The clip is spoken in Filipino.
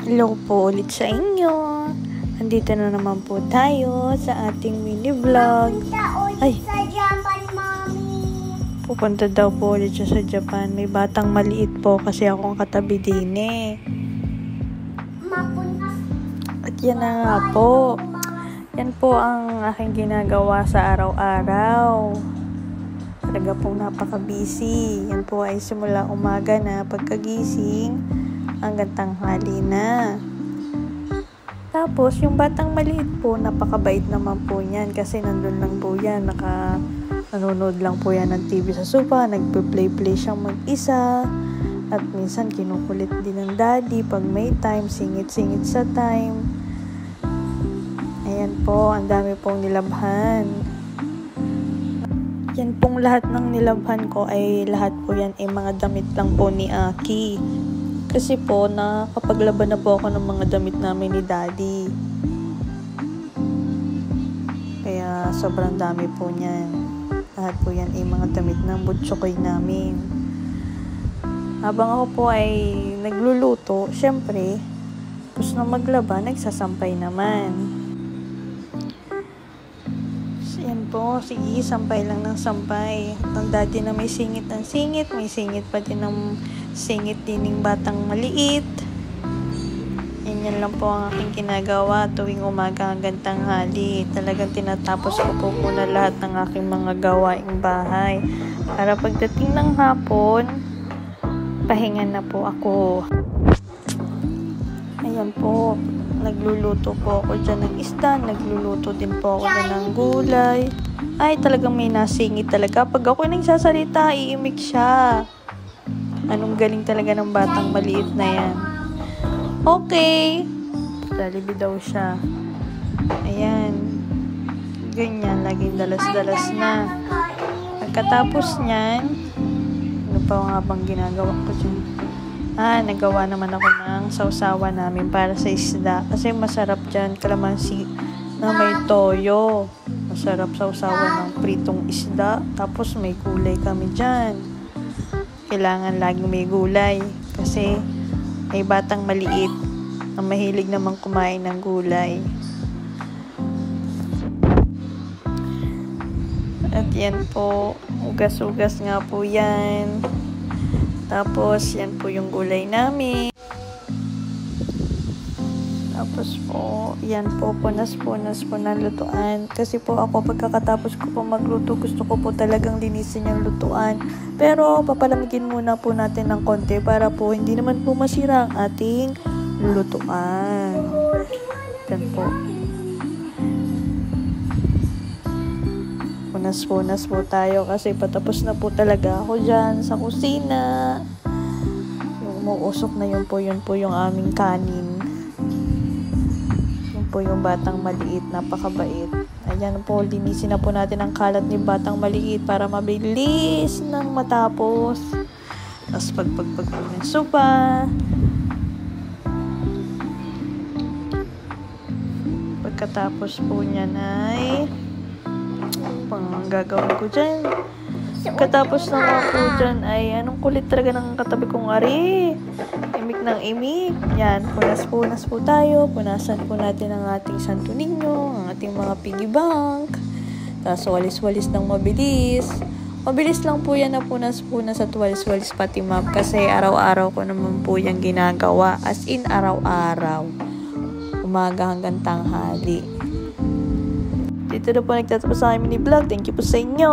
Hello po ulit sa inyo. Andito na naman po tayo sa ating mini vlog. Ay, sa Japan, Mommy. pupunta daw po ulit siya sa Japan. May batang maliit po kasi akong katabi din eh. At yan na nga po. Yan po ang aking ginagawa sa araw-araw. Talaga pong napaka-busy. Yan po ay simula umaga na pagkagising hanggang tanghali na. Tapos, yung batang maliit po, napakabait naman po yan kasi nandun lang po yan, nanonood lang po yan ng TV sa sofa, nagpe-play siyang mag-isa, at minsan kinukulit din ng daddy pag may time, singit-singit sa time. Ayan po, ang dami pong nilabhan. Yan pong lahat ng nilabhan ko ay lahat po yan ay mga damit lang po ni Aki. Kasi po, nakapaglaban na po ako ng mga damit namin ni Daddy. Kaya, sobrang dami po niyan. Lahat po yan ay mga damit ng butsukoy namin. Habang ako po ay nagluluto, syempre, tapos na maglaba, nagsasampay naman. So, yan po, sige, sampay lang ng sampay. Ang Daddy na may singit ng singit, may singit pa din ng singit din ng batang maliit. Yan lang po ang aking ginagawa tuwing umaga hanggang tanghali. Talagang tinatapos ko po muna lahat ng aking mga gawaing bahay. Para pagdating ng hapon, pahinga na po ako. Ayan po, nagluluto po ako dyan ng isda. Nagluluto din po ako dyan ng gulay. Ay, talagang may nasingit talaga. Pag ako nagsasalita, iimik siya. Anong galing talaga ng batang maliit na yan. Okay. Dalibi daw siya. Ayan. Ganyan. Laging dalas-dalas na. Pagkatapos niyan, ano pa nga bang ginagawa ko dyan? Nagawa naman ako ng sausawa namin para sa isda. Kasi masarap dyan. Kalamansi na may toyo. Masarap sausawa ng pritong isda. Tapos may kulay kami dyan. Kailangan laging may gulay kasi may batang maliit na mahilig naman kumain ng gulay. At yan po, ugas-ugas nga po yan. Tapos yan po yung gulay namin. Tapos po, yan po, punas-punas po ng lutuan. Kasi po ako, pagkakatapos ko po magluto, gusto ko po talagang linisin yung lutuan. Pero, papalamigin muna po natin ng konti para po hindi naman po masira ang ating lutuan. Yan po. Punas-punas po tayo kasi patapos na po talaga ako dyan sa kusina. Yung umuusok na yun po yung aming kanin. Po yung batang maliit, napakabait. Ayan po, linisin na po natin ang kalat ni batang maliit para mabilis nang matapos. Tapos pagpagpag po ng sopa. Pagkatapos po niyan ay pang gagawin ko dyan. Pagkatapos na nga po dyan ay anong kulit talaga ng katabi kong ari. Imik ng imik. Yan, punas-punas po tayo. Punasan po natin ang ating Santo Niño, ang ating mga piggy bank. Tapos walis-walis ng mabilis. Mabilis lang po yan na punas-punas at walis-walis pati map kasi araw-araw ko naman po yung ginagawa. As in, araw-araw. Umaga hanggang tanghali. Dito na po nagtatapos sa aking mini vlog. Thank you po sa inyo.